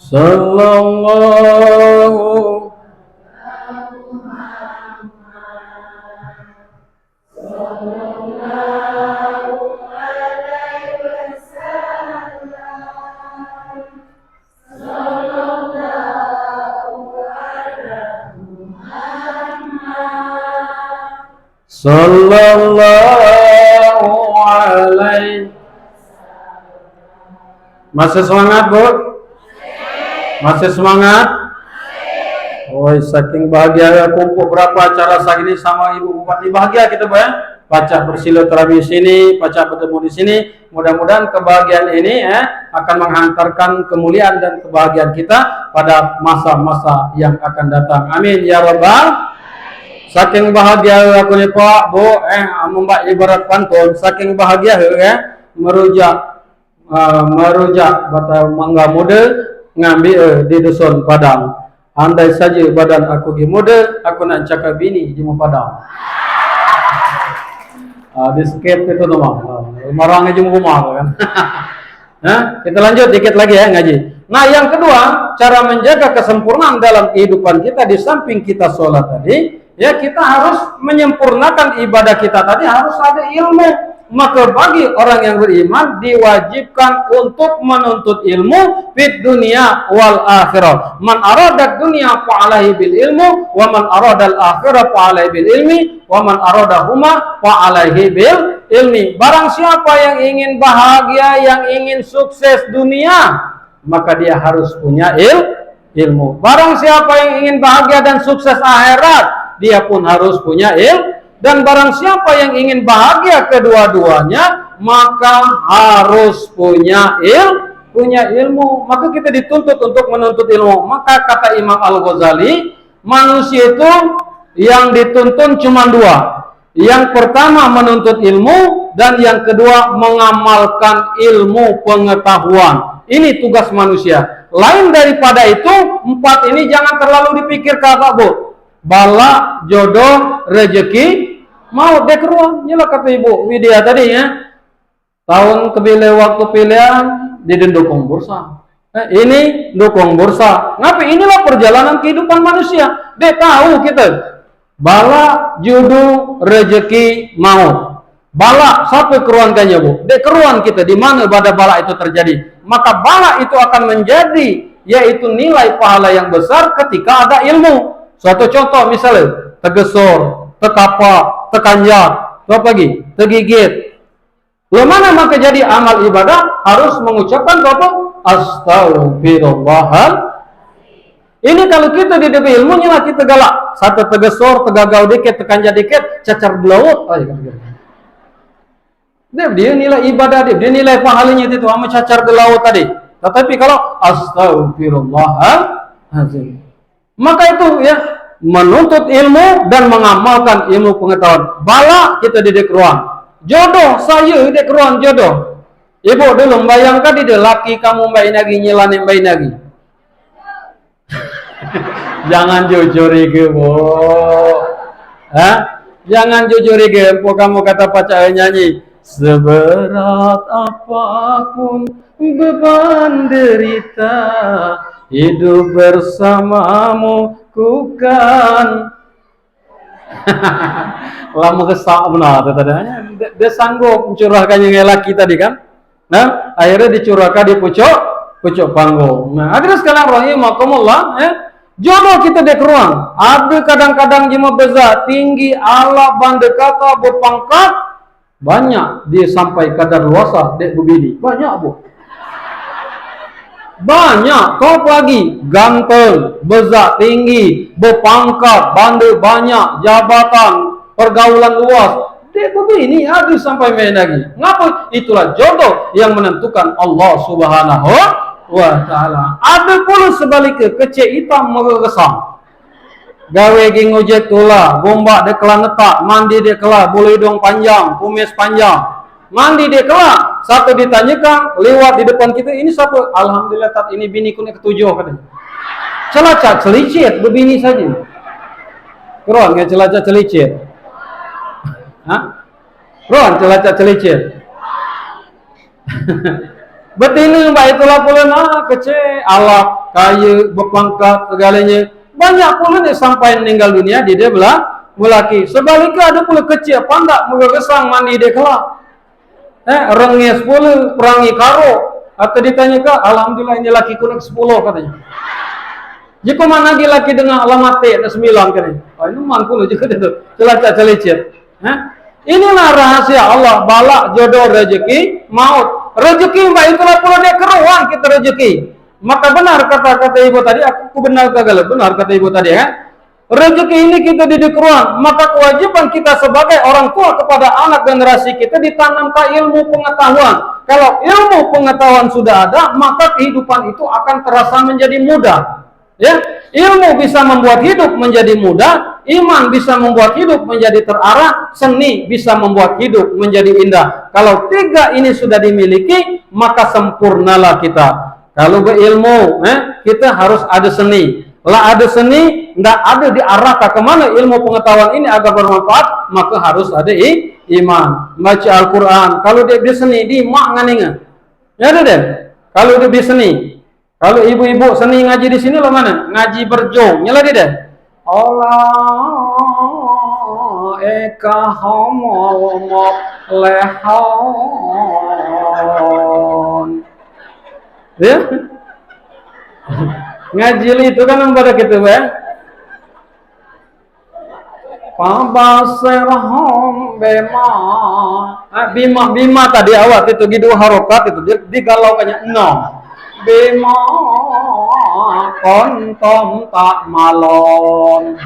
Sallallahu Sallallahu alaihi. Masih semangat, Bu? Masih semangat? Oh, saking bahagia kumpul berapa acara segini sama Ibu Bupati. Bahagia kita, Bu ya. Baca bersilaturahmi sini, baca bertemu di sini. Mudah-mudahan kebahagiaan ini akan menghantarkan kemuliaan dan kebahagiaan kita pada masa-masa yang akan datang. Amin ya rabbal. Saking bahagia aku ni Pak, Bu, membak ibarat pantun, saking bahagia merujak bata mangga muda ngambil di dusun Padang. Andai saja badan aku gi muda, aku nak cakap bini di Padang. Di skip itu nama. Marang aja rumah kan. Kita lanjut dikit lagi ya ngaji. Nah, yang kedua, cara menjaga kesempurnaan dalam kehidupan kita di samping kita sholat tadi. Ya, kita harus menyempurnakan ibadah kita tadi, harus ada ilmu. Maka bagi orang yang beriman diwajibkan untuk menuntut ilmu fid dunia wal akhirah. Man arada dunia fa'alaihi bil ilmu, wa man arada al akhirah fa'alaihi bil ilmi, wa man aradahuma fa'alaihi bil ilmi. Barang siapa yang ingin bahagia, yang ingin sukses dunia, maka dia harus punya ilmu. Barang siapa yang ingin bahagia dan sukses akhirat, dia pun harus punya ilmu. Dan barang siapa yang ingin bahagia kedua-duanya, maka harus punya ilmu. Maka kita dituntut untuk menuntut ilmu. Maka kata Imam Al-Ghazali, manusia itu yang dituntun cuma dua. Yang pertama menuntut ilmu, dan yang kedua mengamalkan ilmu pengetahuan. Ini tugas manusia. Lain daripada itu, empat ini jangan terlalu dipikirkan, Pak Bu. Bala, jodoh, rezeki, mau dekruan. Inilah kata Ibu Widya tadi ya. Tahun kebile waktu pilihan di dukung bursa. Ini dukung bursa. Ngapa? Inilah perjalanan kehidupan manusia. Dia tahu kita. Bala, jodoh, rezeki, maut. Bala, siapa keruankannya Bu? Dia keruan kita. Di mana pada bala itu terjadi? Maka bala itu akan menjadi, yaitu nilai pahala yang besar ketika ada ilmu. Suatu contoh misalnya, tegesor, tekapak, tekanjak, apa lagi? Tegigit. Bagaimana maka jadi amal ibadah? Harus mengucapkan apa? Astagfirullah. Ini kalau kita di depan ilmunya lah kita galak. Satu tegesor, tegagau dikit, tekanjak dikit, cacar belaut. Dia nilai ibadah dia nilai pahalanya itu sama cacar belaut tadi. Tetapi kalau astagfirullahaladzim, maka itu ya menuntut ilmu dan mengamalkan ilmu pengetahuan. Bala kita didik ruang. Jodoh saya didik ruang jodoh. Ibu dulu bayangkan di laki kamu bayi lagi nyelani bayi lagi. Jangan jujur ke Bu. Jangan jujur ke. Kamu kata pacar nyanyi. Seberat apapun beban derita, hidup bersamamu ku kan. Lama kesak benar tadi. Dia sanggup mencurahkan yang laki tadi kan. Nah, akhirnya dicurahkan di pucuk panggung. Nah, akhirnya sekarang rahimakumullah jodoh kita dek ruang. Ada kadang-kadang jema beza tinggi ala bande kata berpangkat banyak dia sampai kadar luasa dek begini. Banyak Bu. Banyak, kau lagi ganteng, bezak tinggi, berpangkat, bandar banyak, jabatan, pergaulan luas. Dia begini, habis sampai main lagi. Ngapa? Itulah jodoh yang menentukan Allah Subhanahu wa Ta'ala. Ada pula sebaliknya, kecil hitam mengegesam. Gawe ging ojek tula, gombak dia kelah netak, mandi dia kelah, bulu hidung panjang, kumis panjang. Mandi dia kelak, satu ditanyakan lewat di depan kita, ini siapa? Alhamdulillah tat ini bini kuning ketujuh katanya. Celacak celicit berbini saja. Keron nggak celacak celicit? Keron celacak celicit. Betina mbak itulah pula kecil, alak, kayu, berpangkat, segalanya. Banyak pula nih sampai meninggal dunia di dia belah mulaki. Sebaliknya ada pula kecil, pandak, mengesang mandi dia kelak. Rengis pula, perangi karo. Atau ditanya ke, alhamdulillah ini laki kuning 10 katanya. Jika mana lagi laki dengan alamat 9 katanya. Oh ini mangkul juga itu. Celacak celicit. Inilah rahasia Allah, balak, jodoh, rezeki, maut. Rezeki mbak itulah pula dia keruan kita rezeki. Maka benar kata-kata ibu tadi, aku benar kagak benar kata ibu tadi kan. Rezeki ini kita didik keruan, maka kewajiban kita sebagai orang tua kepada anak generasi kita ditanamkan ilmu pengetahuan. Kalau ilmu pengetahuan sudah ada, maka kehidupan itu akan terasa menjadi mudah. Ya, ilmu bisa membuat hidup menjadi mudah, iman bisa membuat hidup menjadi terarah, seni bisa membuat hidup menjadi indah. Kalau tiga ini sudah dimiliki, maka sempurnalah kita. Kalau berilmu, kita harus ada seni. Lah ada seni, nggak ada diarahkan kemana ilmu pengetahuan ini agar bermanfaat, maka harus ada iman. Baca Al-Quran. Kalau dia bisa seni, di mak nganinga. Ya ada deh. Kalau dia bisa seni. Kalau ibu-ibu seni ngaji di sini lo mana? Ngaji berjong, nyala dia deh. Allah eka homo lehon. Ya? Ngaji itu kan pada gitu ya. Pabaserhom bima tadi awat itu gitu harokat itu digalaukannya 6. Bima kontom tak malon.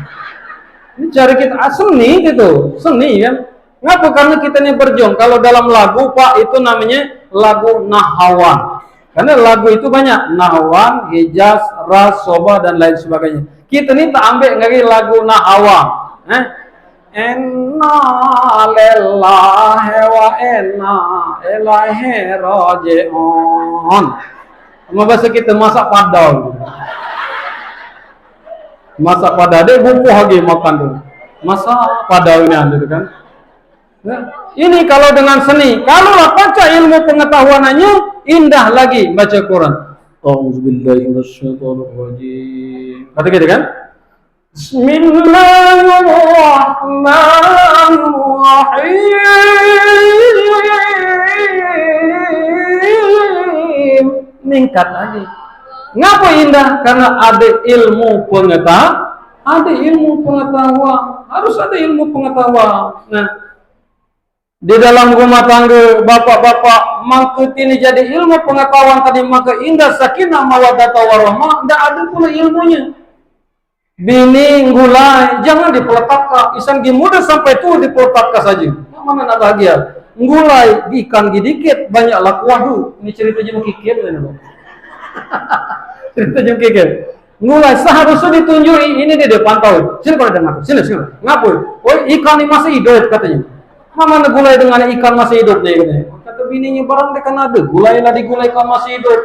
Ini cari kita seni gitu, seni kan? Ngapa? Karena kita ini berjuang. Kalau dalam lagu Pak itu namanya lagu nahawan. Karena lagu itu banyak nahawan, hijaz, ras, soba dan lain sebagainya. Kita ini tak ambil lagi lagu nahawan. Enna lillahi wa enna ilaihi raji'un. Sama bahasa kita masak padang. Masak padang dia bumbu lagi makan tuh. Masak padang ini gitu kan. Ini kalau dengan seni, kalau baca ilmu pengetahuannya indah lagi baca Quran. Auzubillahi minasyaitonirrajim. Kata gitu kan? Bismillahirrahmanirrahim. Meningkat lagi. Ngapa indah? Karena ada ilmu pengetahuan. Ada ilmu pengetahuan. Harus ada ilmu pengetahuan. Nah, di dalam rumah tangga bapak-bapak maka ini jadi ilmu pengetahuan tadi maka indah sakinah mawaddah warahmah. Tidak ada pula ilmunya. Bini gulai jangan dipeletakkan. Isang muda sampai tua dipeletakkan saja. Mana nak bahagia? Gulai ikan dikit banyak laku wahdu. Ini cerita jemu kikir ini loh. Cerita jemu kikir. Gulai seharusnya ditunjui ini dia pantau. Sini kalau dengar. Sini. Ngapain? Oh ikan ini masih hidup katanya. Mana gulai dengan ikan masih hidup nih katanya. Kata bininya barang dia kan ada. Gulai lah digulai ikan masih hidup.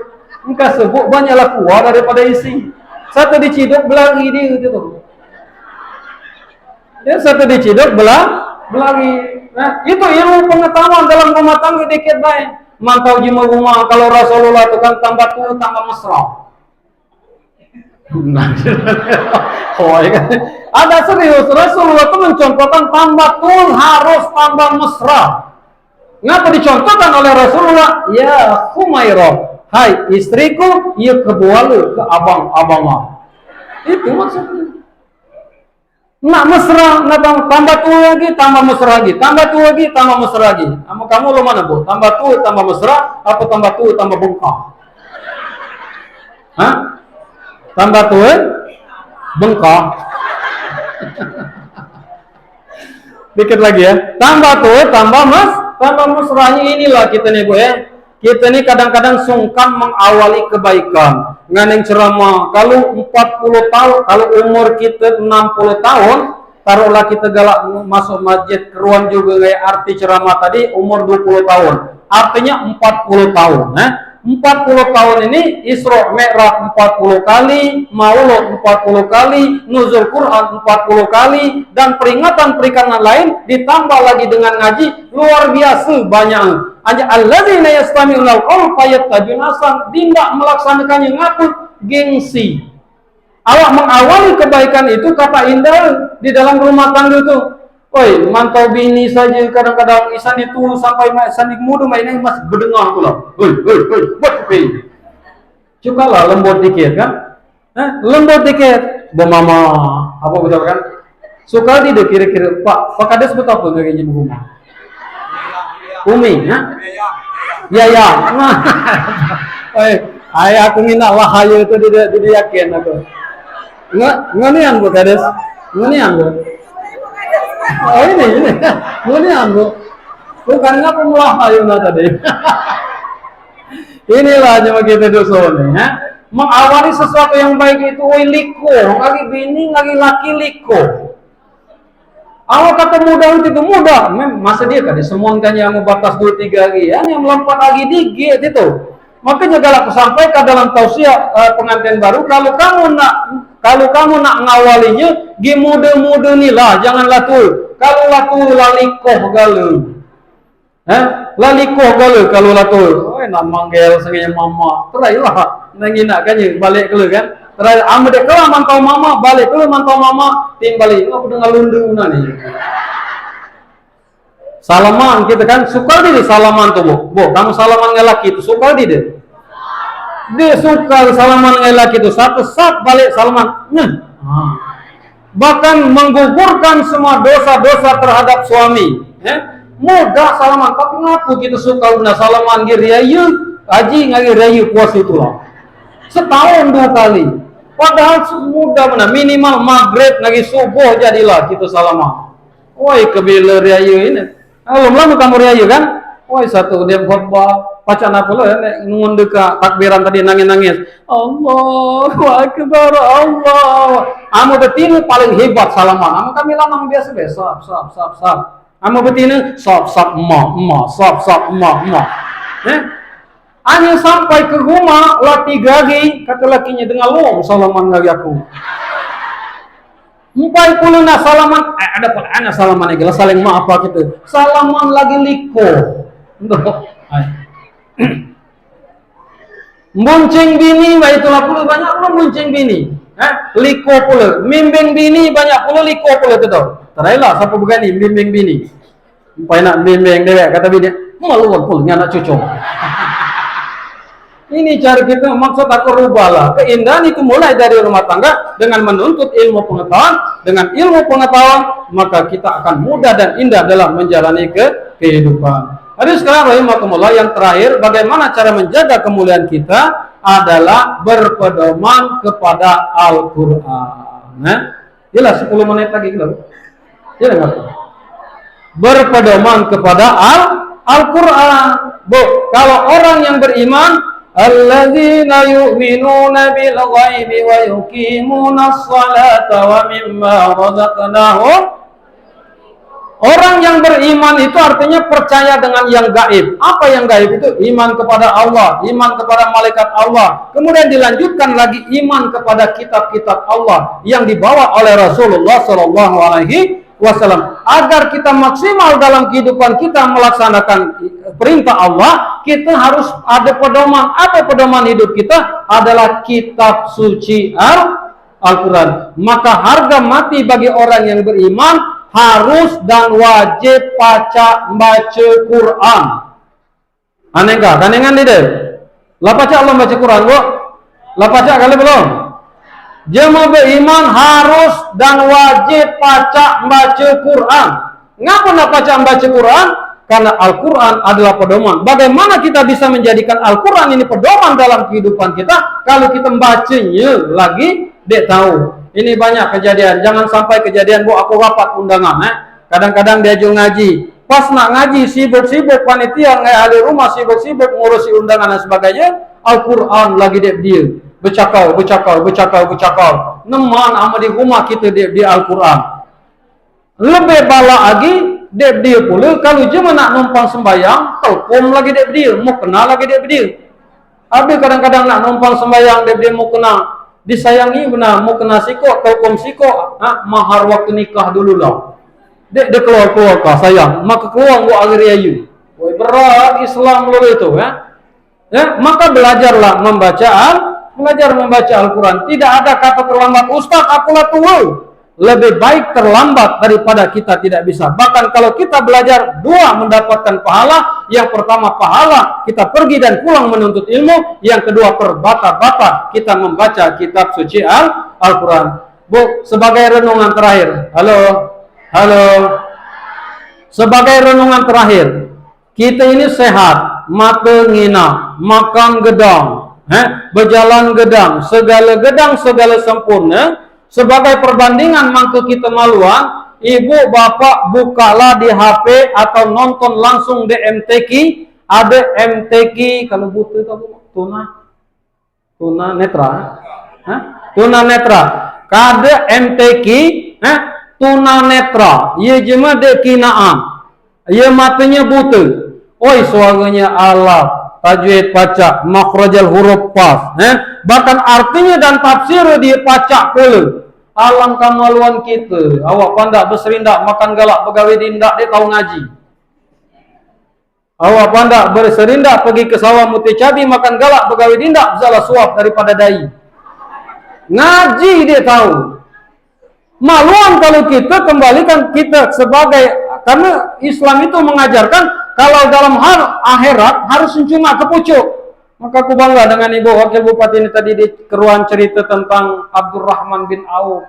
Engkau sebut banyak laku wahdu daripada isi. Satu diciduk belagi dia gitu. Ya satu diciduk belagi. Nah, itu ilmu pengetahuan dalam rumah tangga dikit baik. Mantau jima rumah kalau Rasulullah itu kan tambah tua tambah mesra. Oh, ya kan? Ada serius Rasulullah itu mencontohkan tambah tua harus tambah mesra. Ngapa dicontohkan oleh Rasulullah? Ya Humairah, hai istriku, ia kebualu ke abang-abang. Itu maksudnya. Nak mesra, nak tambah tua lagi, tambah mesra lagi, tambah tua lagi, tambah mesra lagi. Sama kamu lo mana bu? Tambah tua, tambah mesra, apa tambah tua, tambah bengkak? Hah? Tambah tua, bengkak. Dikit lagi ya. Tambah tua, tambah mesranya inilah kita nih bu ya. Kita ini kadang-kadang sungkan mengawali kebaikan. Nganeng ceramah, kalau 40 tahun, kalau umur kita 60 tahun, taruhlah kita galak masuk masjid, keruan juga kayak arti ceramah tadi, umur 20 tahun. Artinya 40 tahun. 40 tahun ini Isra Mi'raj 40 kali, Maulud 40 kali, Nuzul Quran 40 kali, dan peringatan-peringatan lain ditambah lagi dengan ngaji, luar biasa banyak. Aja alladzina yastami'una al-qaul fayattabi'una ahsan. Tidak melaksanakannya ngaku gengsi. Allah mengawali kebaikan itu kata indah di dalam rumah tangga itu. Oi, mantau bini saja kadang-kadang isan itu sampai isan muda mainnya masih berdengar pula. Hoi, cukalah lembut dikit kan? Lembut dikit. Mama, apa betul kan? Suka dia kira-kira Pak Kades betul apa nggak kayak rumah? Umi, ya. Nah, aku minta lah hayo itu tidak yakin aku. Ngenian Bu Kades, ngenian Bu. Oh ini, ngenian Bu. Bukan ngaku mulah hayo tadi. Inilah cuma kita dusun ya. Mengawali sesuatu yang baik itu liko, lagi bini, lagi laki liko. Awal kata mudah itu mudah, masa dia kan disemonkan yang batas 2-3 hari, yang melompat lagi dikit itu. Makanya kalau aku sampaikan dalam tausiah pengantin baru, kalau kamu nak ngawalinya, gi muda-muda nih lah, janganlah tuh. Kalau laku lalikoh galau, lalikoh galau kalau laku, nak manggil sengaja mama, terailah, nanginakannya balik dulu kan. Terakhir, dek kalau mantau mama, balik kalau mantau mama, tim balik. Aku dengar lundung nih. Salaman kita kan suka dia salaman tuh bu. Kamu salaman ngelaki itu suka dia. Dia suka salaman ngelaki itu satu saat balik salaman. Bahkan menggugurkan semua dosa-dosa terhadap suami. Mudah salaman, tapi ngaku kita suka guna salaman girayu, haji ngagirayu puas itulah. Setahun 2 kali. Padahal mudah mana minimal maghrib lagi subuh jadilah kita salaman. Woi kebila riayu ini. Lama kamu riayu kan? Woi satu dia khotbah pacana pula ngunduh ke takbiran tadi nangis-nangis. Allahu Akbar Allah. Amu betina paling hebat salaman. Amu kami lama biasa-biasa. Sap. Amu betina sap emak. Sap emak. Hanya sampai ke rumah laki gagi kata lakinya dengan long salaman lagi aku. 40 na salaman ada pun ana salaman lagi saling maaf apa gitu. Salaman lagi liko. Muncing bini itulah pula banyak pula muncing bini. Liko pula. Mimbing bini banyak pula liko pula tu tau. Terailah siapa begini bimbing bini. Supaya nak bimbing dia kata bini maluan pula anak cucu. Ini cara kita, maksud aku rubahlah. Keindahan itu mulai dari rumah tangga dengan menuntut ilmu pengetahuan. Dengan ilmu pengetahuan, maka kita akan mudah dan indah dalam menjalani kehidupan. Jadi sekarang rahimakumullah yang terakhir, bagaimana cara menjaga kemuliaan kita adalah berpedoman kepada Al-Quran. Jelas 10 menit lagi gitu. Ya enggak? Berpedoman kepada Al-Quran. Kalau orang yang beriman alladzina yu'minuna bil ghaibi wa yuqimuna as-salata wa mimma razaqnahum. Orang yang beriman itu artinya percaya dengan yang gaib. Apa yang gaib itu? Iman kepada Allah, iman kepada malaikat Allah. Kemudian dilanjutkan lagi iman kepada kitab-kitab Allah yang dibawa oleh Rasulullah sallallahu alaihi wasallam. Agar kita maksimal dalam kehidupan kita melaksanakan perintah Allah, kita harus ada pedoman. Apa pedoman hidup kita? Adalah kitab suci Al-Quran. Maka harga mati bagi orang yang beriman harus dan wajib baca Quran. Aneh enggak? Kanengan dia. Lah baca Allah baca Quran, Bu. Lah baca kali belum? Jemaah beriman harus dan wajib baca Quran. Ngapa nak baca Quran? Karena Al-Quran adalah pedoman. Bagaimana kita bisa menjadikan Al-Quran ini pedoman dalam kehidupan kita? Kalau kita membacanya lagi, dia tahu. Ini banyak kejadian. Jangan sampai kejadian, Bu, aku rapat undangan. Kadang-kadang dia juga ngaji. Pas nak ngaji, sibuk-sibuk panitia, ahli rumah sibuk-sibuk ngurusi undangan dan sebagainya. Al-Quran lagi dia. Bercakap. Neman sama di rumah kita di Al-Quran. Lebih bala lagi, dia pula kalau cuma nak numpang sembahyang, telkom lagi dia, mau kenal lagi dia. Habis kadang-kadang nak numpang sembahyang, dia mau kenal. Disayangi benar, mau kena siko, telkom siko, mahar waktu nikah dulu lah. Dia keluar sayang, maka keluar gua akhir ayu. Woi berat Islam lo itu ya. Ya, maka belajar membaca Al-Quran. Tidak ada kata terlambat. Ustaz, akulah tua. Lebih baik terlambat daripada kita tidak bisa. Bahkan kalau kita belajar dua mendapatkan pahala. Yang pertama pahala kita pergi dan pulang menuntut ilmu. Yang kedua terbata-bata kita membaca kitab suci Al-Quran. Bu, sebagai renungan terakhir. Halo. Sebagai renungan terakhir. Kita ini sehat, mata ngina, makan gedang, berjalan gedang, segala sempurna. Sebagai perbandingan mangke kita maluan, ibu bapak bukalah di HP atau nonton langsung di MTQ. Ada MTQ kalau butuh itu tuna netra, tuna netra. Kada MTQ, tuna netra. Ia jema de kinaan, ia matanya butuh. Oi suaranya alaf, tajwid pacak, makhrajal huruf pas, bahkan artinya dan tafsir dia pacak pula. Alangkah maluan kita. Awak pandak berserindak makan galak pegawai dindak dia tahu ngaji. Awak pandak berserindak pergi ke sawah muti cabi makan galak pegawai dindak salah suap daripada dai. Ngaji dia tahu. Maluan kalau kita kembalikan kita sebagai, karena Islam itu mengajarkan kalau dalam hal akhirat harus cuma ke pucuk. Maka aku bangga dengan Ibu Wakil Bupati ini tadi di keruan cerita tentang Abdurrahman bin Auf.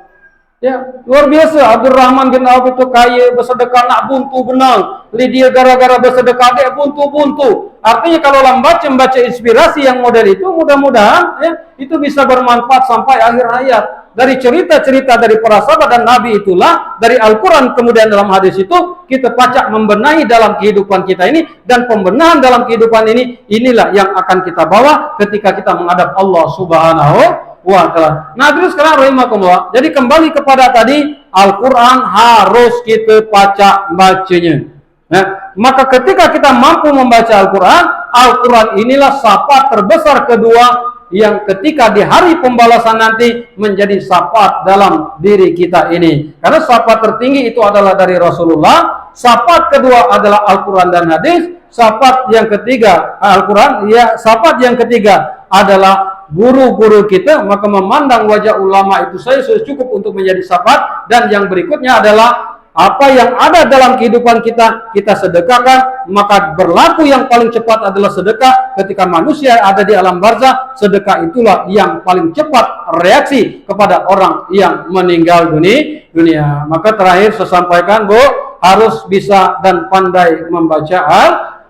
Ya, luar biasa. Abdurrahman bin Auf itu kaya, bersedekah nak buntu benang. Dia gara-gara bersedekah dia buntu-buntu. Artinya kalau membaca inspirasi yang model itu, mudah-mudahan ya, itu bisa bermanfaat sampai akhir hayat. Dari cerita-cerita dari para sahabat dan Nabi itulah, dari Al-Quran kemudian dalam hadis itu, kita pacak membenahi dalam kehidupan kita ini, dan pembenahan dalam kehidupan ini, inilah yang akan kita bawa ketika kita menghadap Allah Subhanahu wa Ta'ala. Nah terus sekarang rahimakumullah, jadi kembali kepada tadi, Al-Quran harus kita pacak bacanya. Nah, maka ketika kita mampu membaca Al-Quran, Al-Quran inilah syafaat terbesar kedua yang ketika di hari pembalasan nanti menjadi syafaat dalam diri kita ini. Karena syafaat tertinggi itu adalah dari Rasulullah, syafaat kedua adalah Al-Quran dan hadis, syafaat yang ketiga Al-Quran, ya syafaat yang ketiga adalah guru-guru kita. Maka memandang wajah ulama itu saya sudah cukup untuk menjadi syafaat. Dan yang berikutnya adalah apa yang ada dalam kehidupan kita, kita sedekahkan. Maka berlaku yang paling cepat adalah sedekah. Ketika manusia ada di alam barzah, sedekah itulah yang paling cepat reaksi kepada orang yang meninggal dunia. Maka terakhir saya sampaikan, Bu, harus bisa dan pandai membaca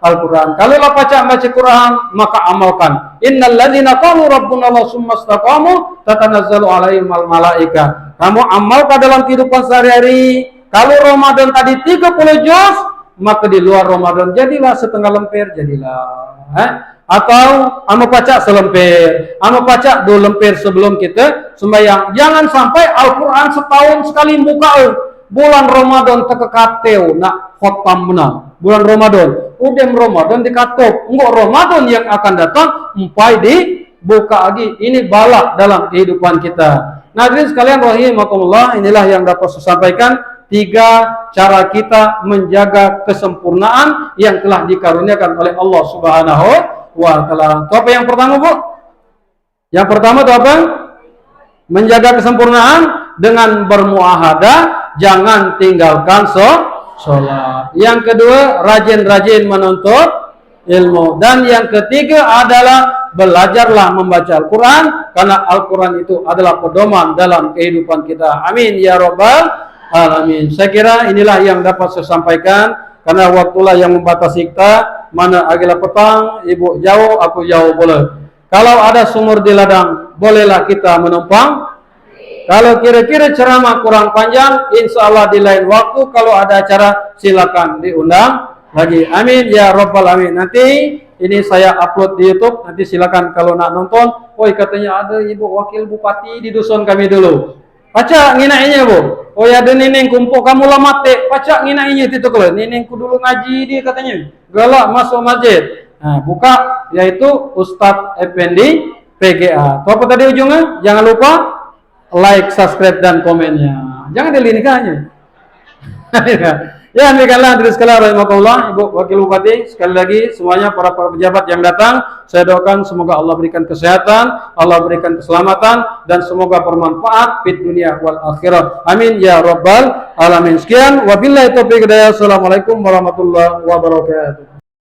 Al-Quran. Kalau baca Quran, maka amalkan. Innal ladzina qalu rabbuna Allah tsumma istaqamu tatanazzalu alaihim malaika. Kamu amalkan dalam kehidupan sehari-hari. Kalau Ramadan tadi 30 juz, maka di luar Ramadan jadilah setengah lemper, jadilah. Atau anu pacak selemper, anu pacak 2 lemper sebelum kita sembahyang. Jangan sampai Al-Quran setahun sekali buka. Bulan Ramadan tekekateu nak khotam menang. Bulan Ramadan, udem Ramadan dikatop. Enggak Ramadan yang akan datang, empai dibuka lagi. Ini balak dalam kehidupan kita. Nah, hadirin sekalian rahimakumullah, inilah yang dapat saya sampaikan. 3 cara kita menjaga kesempurnaan yang telah dikaruniakan oleh Allah Subhanahu wa Ta'ala. Itu apa yang pertama, Bu? Yang pertama itu apa? Menjaga kesempurnaan dengan bermuahadah, jangan tinggalkan sholat. Yang kedua, rajin-rajin menuntut ilmu. Dan yang ketiga adalah belajarlah membaca Al-Quran, karena Al-Quran itu adalah pedoman dalam kehidupan kita. Amin ya Rabbal Alamin. Saya kira inilah yang dapat saya sampaikan, karena waktulah yang membatasi kita. Mana agila petang, ibu jauh, aku jauh boleh. Kalau ada sumur di ladang, bolehlah kita menumpang. Kalau kira-kira ceramah kurang panjang, insya Allah di lain waktu kalau ada acara silakan diundang lagi. Amin ya Rabbal Alamin. Nanti ini saya upload di YouTube, nanti silakan kalau nak nonton. Woi, katanya ada ibu wakil bupati di dusun kami dulu. Paca nginainya, Bu. Oh ya, ada neneng kumpul kamu lah mati. Paca nginainya itu kalau nenengku dulu ngaji dia katanya. Galak masuk masjid. Nah, buka yaitu Ustadz Effendi PGA. Apa tadi ujungnya? Jangan lupa like, subscribe dan komennya. Jangan dilirikannya. Ya, demikianlah hadirin sekalian rahimakumullah, Ibu Wakil Bupati, sekali lagi semuanya para pejabat yang datang, saya doakan semoga Allah berikan kesehatan, Allah berikan keselamatan, dan semoga bermanfaat di dunia wal akhirah. Amin ya rabbal alamin. Sekian, wabillahi taufiq hidayah. Assalamualaikum warahmatullahi wabarakatuh.